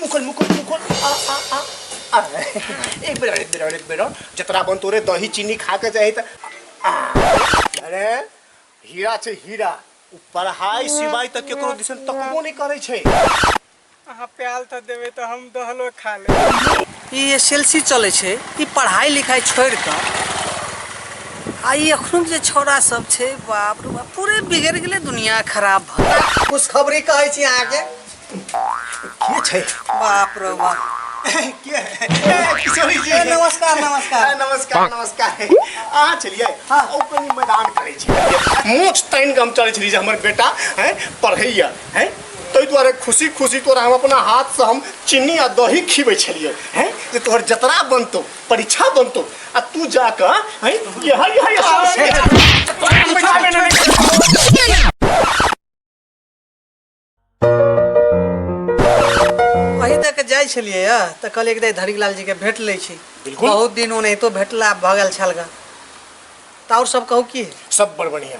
मुखल मुखल मुखल आ एक बेर जतरा बन तोरे दही चीनी खा के जाए त अरे हीरा छे हीरा पढ़ाई सिवाय तक केकरो दिसन तकबो नहीं करे छे। अहाँ प्याल त देवे तो हम दहलो खा ले। ये एसएलसी चले छे, ई पढ़ाई लिखाई छोड़ के आई अखन जे छोरा सब छे बाप रे बाप पूरे बिगड़ गेले, दुनिया खराब भ। खुशखबरी कहै छी अहाँ के। के छे बाप रे बाप के किशोरी जी नमस्कार नमस्कार नमस्कार नमस्कार। आ चलिए हां ओपन मैदान करे छी मोच तैन गम चले छी हमर बेटा है पढ़ैया है तै द्वारे खुशी खुशी तोरा हम अपना हाथ से हम चीनी आ दही खिबै छलिए हैं जे तोहर जतरा बनतो परीक्षा बनतो आ तू जाके हैं ये वही तक जाय छलिए त कल एक धड़ीलाल जी के भेट ले छी। बहुत दिन ओने तो भेटला भगल छलगा त और सब कहू की सब बड़ बढ़िया।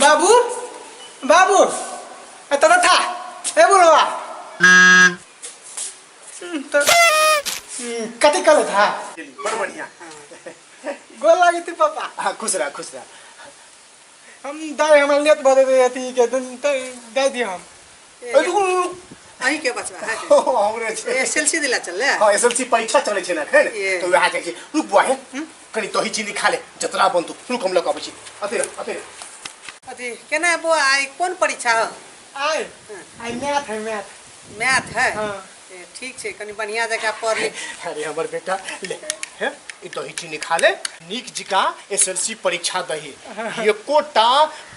बाबू बाबू तब था ए बोलवा कति कल था बड़ बढ़िया गोल लागी थी पापा। हां खुश रह खुश रह। हम दाई हमर लेत बदे देती के दे दी हम अही के बचवा है हमरे छे एसएलसी दिला चल हां एसएलसी परीक्षा चले छे ना खैर तो वहा जाय छी रुक बुआ है कनी दही चीनी खा ले जतरा बनतु रुक हम लक आबै छी अते अथी केना बो आई कौन परीक्षा है? आई मैथ है मैथ है। हां ठीक छे कनी बढ़िया जगह पढ़ ले। अरे हमर बेटा ले हैं ई दही चीनी खा ले नीक जिका एसएलसी परीक्षा दही एकोटा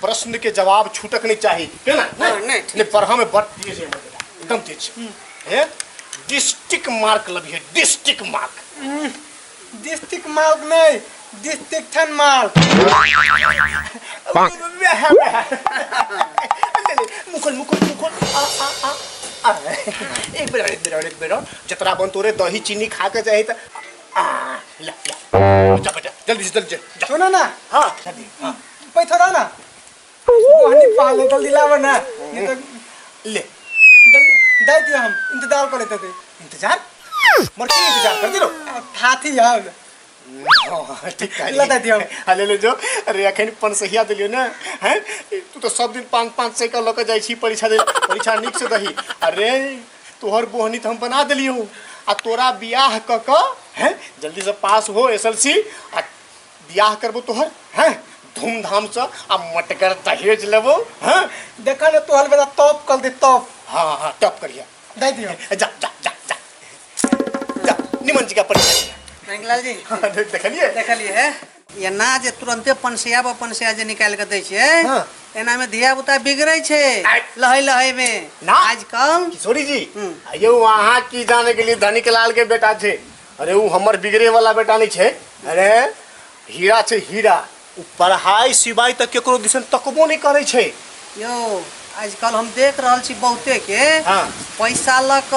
प्रश्न के जवाब छूटक नहीं चाहिए है ना नहीं पढ़ा में बट दिए जे हमर बेटा एकदम तेज है डिस्ट्रिक्ट मार्क लबिए डिस्ट्रिक्ट मार्क नहीं डिस्ट्रिक्ट मार्क मुखल मुखल मुखल आ एक बेर जतरा बन तोरे दही चीनी खा के जाए त ला जा बेटा जल्दी सुनो ना हां जल्दी हां पैथरा ना वहनी पाले जल्दी लाव ना नहीं तो ले दे दियो हम इंतजार करे थे इंतजार मर के इंतजार कर दिलो था थी यार हां ठीक है लगा दियो ले ले जो अरे अखन पनसहिया दिलियो ना हैं तू तो सब दिन 5-5 से का लक जाई छी परीक्षा दे परीक्षा निक से दही अरे तोहर बोहनी त हम बना देलियो आ तोरा बियाह क हैं जल्दी से पास हो एसएलसी आ बियाह करबो तोहर हैं धूमधाम से आ मटकर दहेज लेबो हैं देखा ना तोहर बेटा टॉप कर दे टॉप। हां टॉप करिया दे दियो जा निमन जी का परीक्षा रंगलाल जी देखलिए है ये ना जे तुरंते पनसिया जे निकाल के दै छै एना में धिया पुता बिगड़ै छै लहै में ना आजकल किशोरी जी ये वहां की जाने के लिए धनिक लाल के बेटा छे अरे वो हमर बिगड़े वाला बेटा नहीं छे अरे हीरा छे हीरा पढ़ाई सिवाय तक केकरो दिसन तकबो नहीं करे छे। यो आजकल हम देख रहल छी बहुते के पैसा लक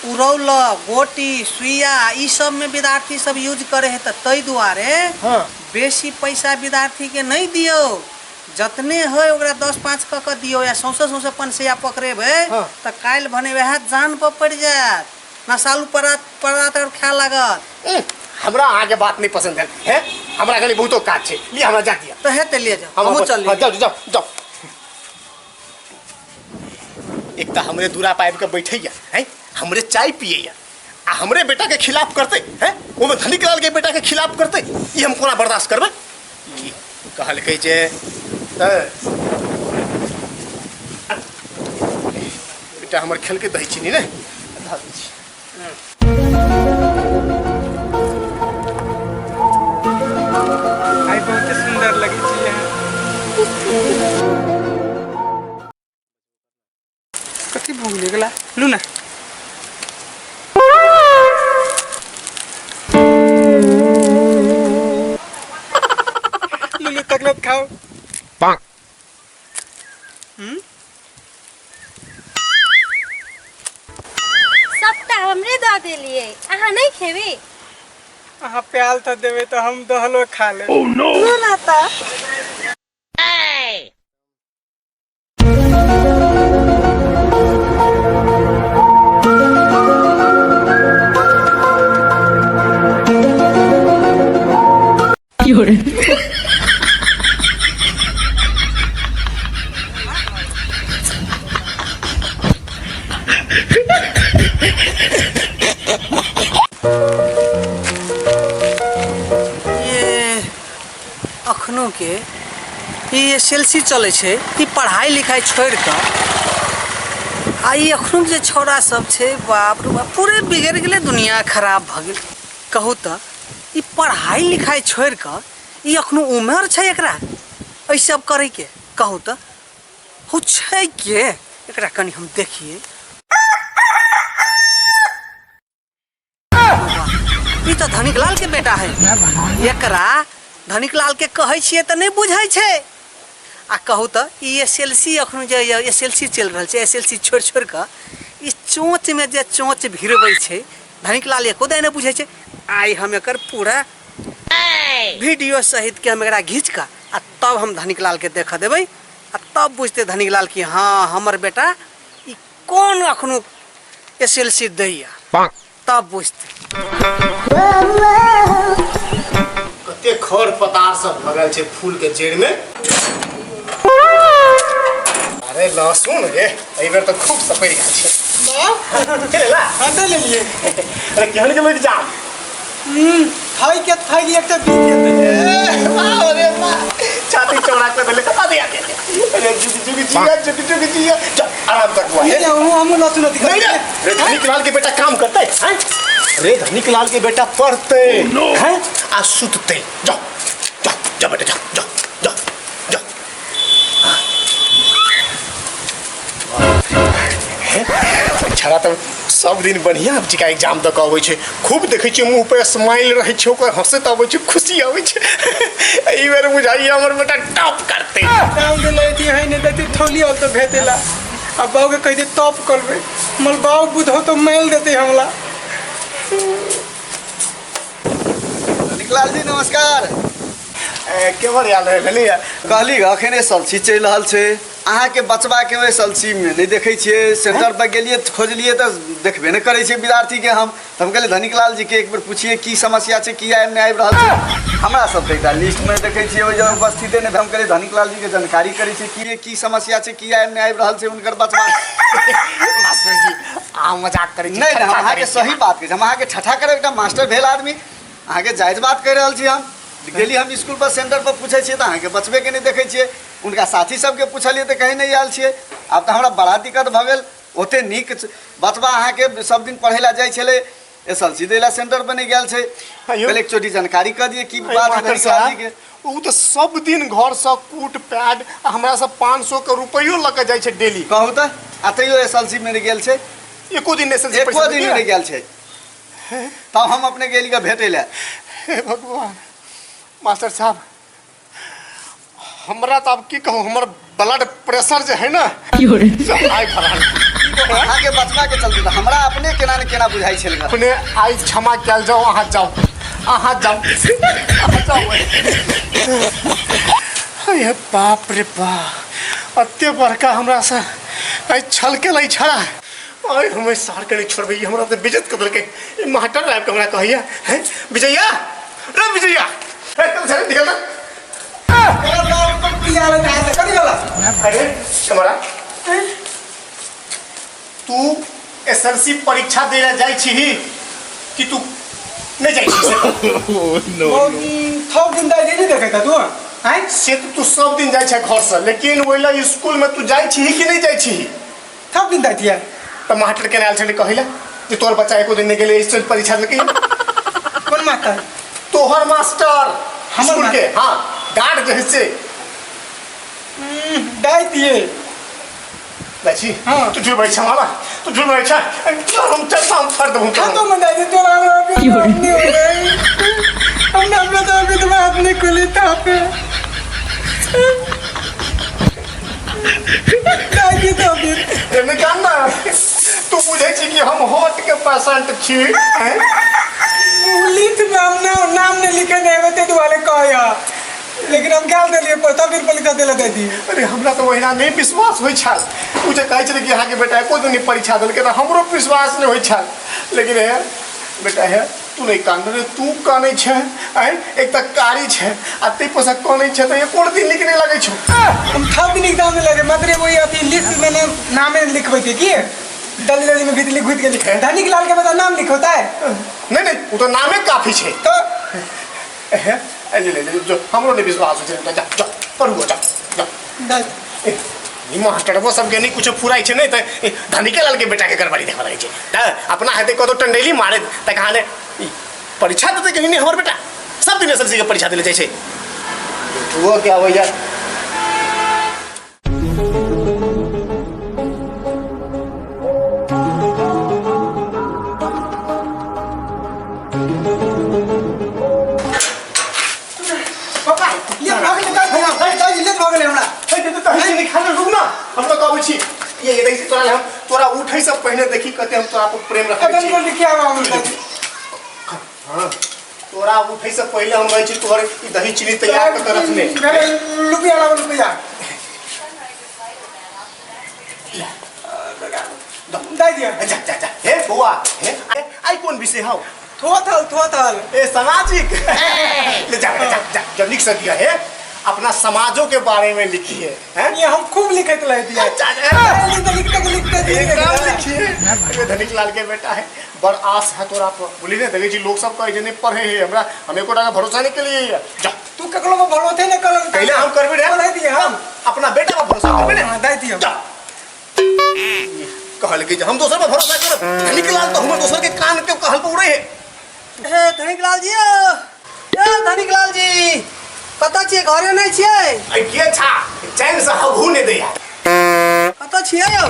उड़ौल गोटी सुइया ई सब में विद्यार्थी सब यूज करे है तै दुआरे बेसी पैसा विद्यार्थी के नहीं दियो जतने है ओकरा 10-5 क दियो या सौसे पनसिया पकड़ेबे त काल भने वह जान पर पड़ जात नसालू परात और ख्याल लागत। हमरा आगे बात नहीं पसंद है हमरा गली बहुतो काज छे लिए हमरा जा दिया तो है ते ले जाओ हम चल जाओ एक त हमरे दूरा पाइप के बैठैया हैं हमरे चाय पिएया आ हमरे बेटा के खिलाफ करते हैं वो में धनिक लाल के बेटा के खिलाफ करते ये हम कोना बर्दाश्त करबे कहल कह जे बेटा हमर खेल के दही चीनी ने धा दै छी आई बहुत सुंदर लगी छी कथी भूल गेला लू ना लुलु तकलत खाओ पाक सबटा हमरे दऽ देलिए अहाँ नहीं खेबी अहाँ प्याल त देवे तो हम दहलो खा ले। ना के ई एसएलसी चले छे, ई पढ़ाई लिखाई छोड़ कर आई अखनो जे छौड़ा सब छे, बाप रे बाप, पूरे बिगड़ गेले, दुनिया खराब भ गेल। कहू त ई पढ़ाई लिखाई छोड़ कर ई अखनो उम्र छे एकरा ई सब करे के? कहू त हो छे के एकरा कनी हम देखिए। ई तो धनिक लाल के बेटा है, एकरा धनिक लाल के कहै छिए त नहीं बुझाई छे। आ कहू त ई एसएलसी अखनो जे एसएलसी चल रहल छे, एसएलसी छोड़ छोड़ कर ई चोंच में जे चोंच भिरबै छे, धनिक लाल एको दे नहीं बुझै छे। आई हम एकर पूरा वीडियो सहित के हम एकरा घींच का आ तब हम धनिक लाल के देख देबै, आ तब बुझते धनिक लाल की हाँ हमर बेटा ई कौन अखनो एसएलसी दैया, तब बुझते। कते खर पतार सब भरल छे फूल के जड़ में। अरे लहसुन रे, एहि बेर तो खूब सपैर गेल छे। चले ला दे लेलिए। अरे केहन के लग जा थाई के थाई एकटा बीत के वाह रे वाह, छाती चौड़ा कर देले। अरे अरे जुगी जुगी जिया जा आराम कर बुआ। हम लहसुन दिखा। नहीं रे, धनिक लाल के बेटा काम करते हैं। रे धनिक लाल के बेटा पढ़ते हैं आ सुतते। जाओ जाओ जा बेटा, जाओ जाओ जाओ जाओ। छड़ा तो सब दिन बढ़िया जिका एग्जाम तक आबै छै, खूब देखै छियै मुंह पे स्माइल रहै छै, ओकर हंसैत आबै छै, खुशी आबै छै। एहि बेर बुझाइए हमर बेटा टॉप करते। काम दे लेती है ने देती थोली और तो भेटेला। अब बाऊ के कह दे टॉप करबे, मल बाऊ बुझो तो मेल देते हमला। निकलाल जी नमस्कार। केवर आयल है भेलिए? कहली अखन एसएलसी चल रहल छै, अहाँ के बचवा के एसएलसी में नहीं देखे छिए। सेंटर पर गेलिए खोजलिए तो देखबे नहीं करे छे विद्यार्थी के। हम कहले धनिक लाल जी के एक बार पूछिए की समस्या छै, की आइम नहीं आबि रहल छै। हमरा सब एकटा लिस्ट में देखे छिए, ओइ जगह उपस्थित ने। हम कहले धनिक लाल जी के जानकारी करे छे की समस्या छै, की आइम नहीं आबि रहल छै उनकर बचवा। मास्टर जी आ मजाक करै छी? नहीं हम अहाँ के सही बात कहे, हम अहाँ के ठट्ठा करे, एकटा मास्टर भेल आदमी अहाँ के जायज बात कह रहल छी। हम गेली हम स्कूल पर सेंटर पर पूछे छिए तो अहाँ के बचबे के नहीं देखे छिए, उनका साथी सबके पूछलिए तो कहीं नहीं आयल छिए। अब तो हमरा बड़ा दिक्कत भ गेल। ओते नीक बचबा अहाँ के सब दिन पढ़े ला जाय छले, एसएलसी देला सेंटर पर नहीं गेल छै। पहले एक चोटी जानकारी कर दिए की बात है धनिक लाल जी के। उ तो सब दिन घर से कूट पैड हमरा से 500 के रुपयो लग जाय छै डेली। कहू त अतइयो एसएलसी में नहीं गेल छै, एको दिन एसएलसी एको दिन नहीं गेल छै। तब हम अपने गेली का भेटे ला। हे भगवान मास्टर साहब, हमरा तो अब की कहूँ, हमर ब्लड प्रेशर जो है ना हाई फराल। अहाँ के बचबा के चलते हमरा अपने केना ने केना बुझाई छल। अपने आई क्षमा कल जाओ, अहाँ जाओ अहाँ जाओ अहाँ जाओ। हे बाप रे बाप, अत्ते बड़का हमरा से आई छल के लै छड़ा। आई हमें सार के नहीं छोड़बै, हमरा तो बेइज्जत कर देलकै। मास्टर लाइव के हमरा कहैया हैं विजया, रे विजया ए कल से निकल ना। अरे कमरा, तू एसएलसी परीक्षा दे जाय छी कि तू नहीं जाय छी? थोक दिन दाई नहीं देखा तू? हैं से तू सब दिन जाय छै घर से, लेकिन ओइला स्कूल में तू जाय छी कि नहीं जाय छी? थोक दिन दाई थिया तो मास्टर के आयल छले कहिला जे तोर बच्चा एको दिन नहीं गेले एसएलसी परीक्षा देलकै। कौन मास्टर? तोहर मास्टर स्कूल के। हाँ गार्ड जैसे दाई दिए लाची। हाँ। तू जो बैठा वाला, तू जो बैठा हम चलता हूँ फर्द हूँ। हाँ तो मैं दाई दे तो नहीं हो गई। हमने अपना तो अभी तो बात नहीं खुली था पे। दाई की तो फिर एमे जानना तू बुझे छी कि हम होट के पेशेंट छी हैं? लिस्ट में हम नाम नहीं लिखे नहीं होते तो वाले कहया, लेकिन हम क्या दिलिए तब फिर परीक्षा दिला दे दी। अरे हमरा तो वहिना नहीं विश्वास होइ छल। उ जे कहै छले कि अहाँ के बेटा एको दिन परीक्षा देलकै त हमरो विश्वास नहीं होइ छल। लेकिन है बेटा है तू नहीं कान रे, तू कानै छै हैं? एक तक कारी छै आ ते पर से कानै छै त एको दिन निकले लागै छौ। हम थप दिन एग्जाम में लगे मतलब वही अभी लिस्ट में नाम लिखबै थे की जल्दी जल्दी में लिख के लिखे। धनिक लाल के बता नाम लिख होता है? नहीं नहीं वो तो नामे काफी छै। तो है ले जो हमरो ने विश्वास हो जा जा पढ़ू जा जा ई मास्टर वो सब के नहीं कुछ फुराई छे नहीं त धनिके लाल के बेटा के गड़बड़ी देखा रही छे त अपना हेते कतो टंडेली मारे त कहाने परीक्षा देते कहीं नहीं हमर बेटा सब दिन एसएलसी के परीक्षा देले जाय छे वो क्या हो यार पापा ये भाग ले भाग ले हमरा नहीं खाना रुक ना हम तो कहबै छी ये देखि तोरा हम तोरा उठै से पहले देखी कते हम तोरा पर प्रेम रखै छी बोल लिखिया हमरा हां तोरा उठै से पहले हम रहै छी तोहर ई दही चीनी तैयार कर रखने रुपया ला रुपया दे दिया जा जा जा हे बुआ हे आई कौन विषय हो थोथल ए सामाजिक ले जा जा जा जब लिख सकिया है अपना समाजों के बारे में लिखिए हैं ये हम खूब लिखत रह दिया लिखिए धनिक लाल के बेटा है बड़ आस है तोरा पर बोली ने देखे जी लोग सब कहे जने पढ़े है हमरा हमें को का भरोसा नहीं के लिए जा तू ककलो में भरोसा नहीं कर पहले हम करबे रे दे दिए हम अपना बेटा पर भरोसा करबे ने दे दिए जा कहल के हम दोसर पर भरोसा करब धनिक लाल तो हम दोसर के कान के कहल पर उड़े है धनिक लाल जी ए धनिक लाल जी कत छिए घरे नहीं छिए आई के छा चैन से हबू ने दैया कत छिए यौ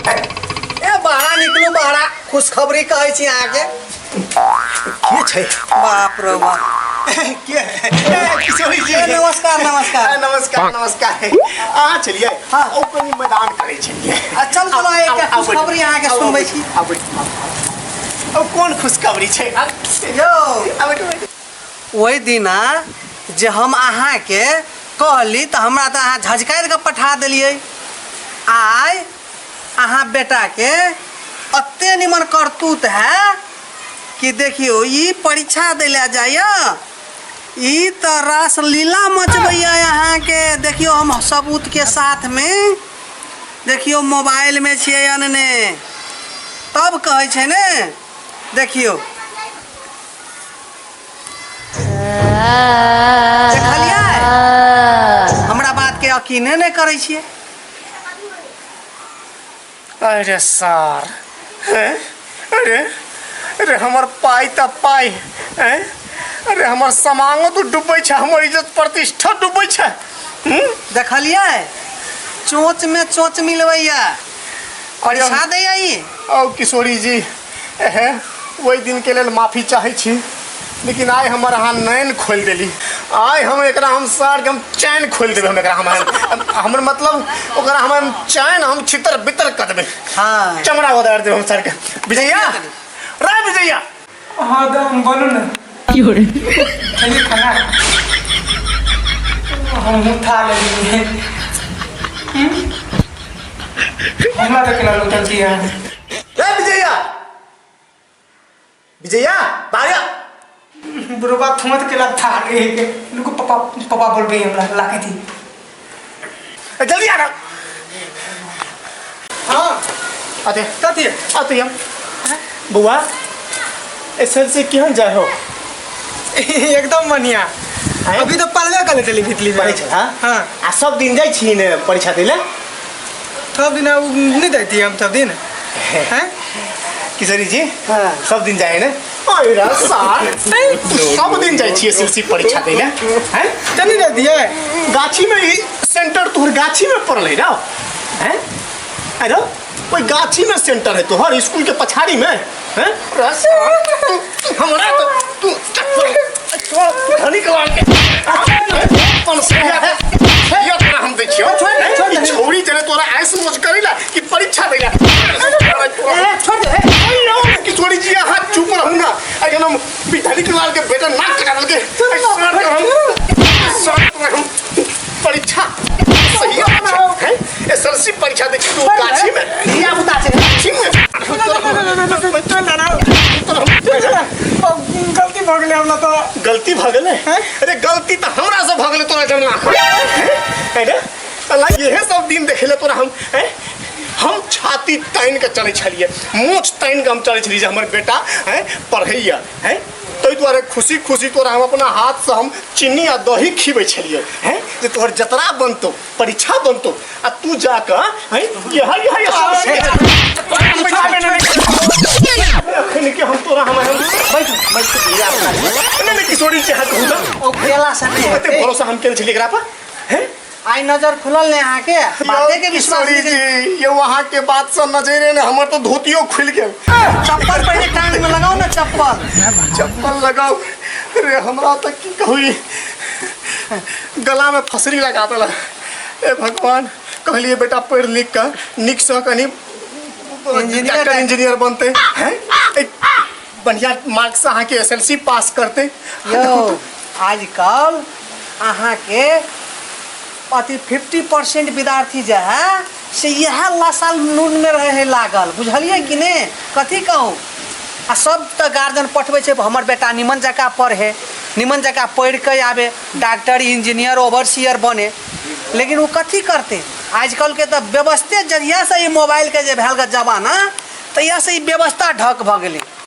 ए बाहर निकलू बाहर खुशखबरी कहै छी अहाँ के के छै बाप रे बाप के किशोरी जी नमस्कार नमस्कार नमस्कार नमस्कार आ चलिए हाँ ओ कनी मैदान करे छलिए चल चलो एक खुशखबरी अहाँ के सुनबै छी अब कौन खुशखबरी छै यो अब ओइ दिना जे हम अहाँ के कहली तो हमरा तो अहाँ झझकारि के पठा देलिए आइ अहाँ बेटा के अते निमन करतूत है कि देखियो ई परीक्षा देला जाइए ई तो रास लीला मचबैया यहाँ के देखियो हम सबूत के साथ में देखियो मोबाइल में छियै अनने तब कहै छै ने देखियो देखलिए हमरा बात के यकीने नहीं करै छियै अरे सर अरे अरे हमर पाई त पाई अरे हमर समांगो तो डूबै छै हमर इज्जत प्रतिष्ठा डूबै छै देखलिए चोंच में चोंच मिलवैया परीक्षा दै आई औ किशोरी जी वही दिन के लेल माफी चाहे छी लेकिन आइ हमर अहाँ नैन खोल देली आइ हम एकरा हम सर के हम चैन खोल देबे हम एकरा हमर मतलब ओकरा हम चैन हम छितर बितर कर देबे हाँ चमड़ा उधार देबे हम सर के विजया रे विजया हां दम बोलो ना क्यों रे चलिए खाना हम उठा लेंगे हमरा तक ना उतर दिया रे विजया विजया बाया बुरबा थमत के लग था रे लुको पापा पापा बोल बे हमरा लाके थी जल्दी आ हां आते कथी आते हम बुआ एसएलसी केहन जाय हो एकदम बढ़िया अभी तो पढ़बे कर चली भितली परीक्षा हां आ सब दिन जाइ छी ने परीक्षा देले सब दिन नहीं देती हम सब दिन हैं किशोरी जी सब दिन जाए ने अरे सर सब दिन जाइ छी एसएलसी परीक्षा देले हैं चली दे दिए गाछी में ही सेंटर तोहर गाछी में पड़ल है ना हैं अरे कोई गाछी में सेंटर है तोहर स्कूल के पछाड़ी में हैं हमरा तो तू धनिक लाल के अपन से ये तोरा हम देखियो छोरी जने तोरा ऐसे सोच करेला कि परीक्षा देला छोड़ दे किशोरी जी हाथ चुप रहू ना अगर हम धनिक लाल के बेटा नाक कटा के हम परीक्षा सही है एसएलसी परीक्षा दे तू गाछी में दिया बुता से गाछी में गलती भ गेलै हमरा तो गलती भ गेलै अरे गलती तो हमरा से भ गेलै तोरा जमना है ना अल्लाह ये सब दिन देखेले तोरा हम छाती तान के चले छलिए मोछ तान के हम चले छलिए हमर बेटा है पढ़ैया है ताहि दुआरे खुशी खुशी तोरा हम अपना हाथ से हम चीनी आ दही खिबै छलियै हैं जे तोहर जतरा बनतो परीक्षा बनतो आ तू जाके हैं ये हाय अखन के हम तोरा हम बैठ नहीं किशोरी से हाथ होता ओ खेला से नहीं एते भरोसा हम केने छलियै एकरा पर हैं आई नजर खुलल ने अहाँ के बाते के विश्वास किशोरी जी ये वहाँ के बात से नजरे ने हमर तो धोतियो खुल गेल चप्पल पहले कान में लगाओ ना चप्पल लगाओ अरे हमरा तक की कहूँ गला में फसरी लगा देला ए भगवान कहलिए बेटा पढ़ लिख कर निक से कनी इंजीनियर बनते हैं बढ़िया मार्क्स से अहाँ के SLC पास करते यो आजकल अहाँ के अति 50% विद्यार्थी जो है से यह लासाल नून में रहे लागल बुझलिए कि नहीं कथी कहूँ आ सब तो गार्जियन पठबे छे हमर बेटा निमन जगह पढ़े निमन जगह पढ़ के आवे डॉक्टर इंजीनियर ओवरसियर बने लेकिन वो कथी करते आजकल के तो व्यवस्था जरिया से ही मोबाइल के जे भेल जमाना तो यह से व्यवस्था ढक भ गेलै